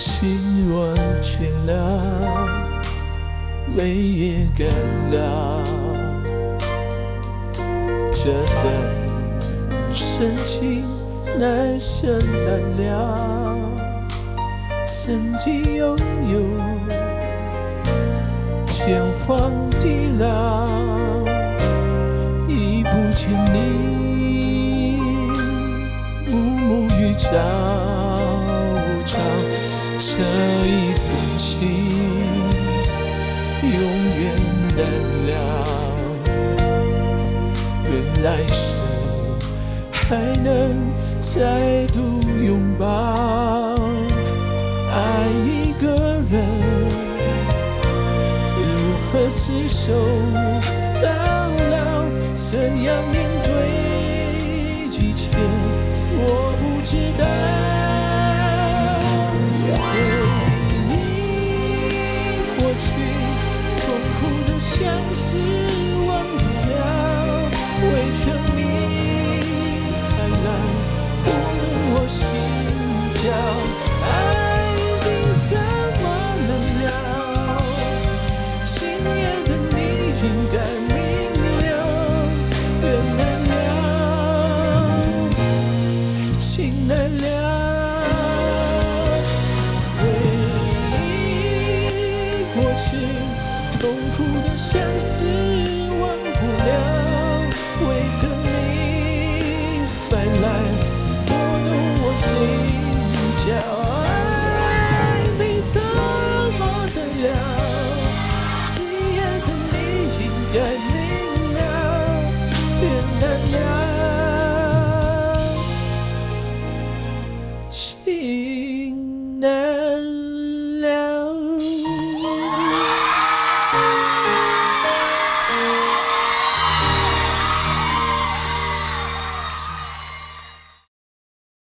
心若倦了，泪也干了，这份深情难舍难了。曾经拥有，天荒地老，已不见你，暮暮与朝朝。这一份情永远难了，愿来生还能再度拥抱。爱一个人，如何厮守到老？怎样面对一切？我不知道。痛苦的相思忘不了，为生命还来拨弄我心跳，爱你怎么能了？今夜的你应该明了，缘难了，情难了。痛苦的相思忘不了，为何你白来拨弄我心跳？爱你怎么得了？今夜的你应该明了，缘难了，情难。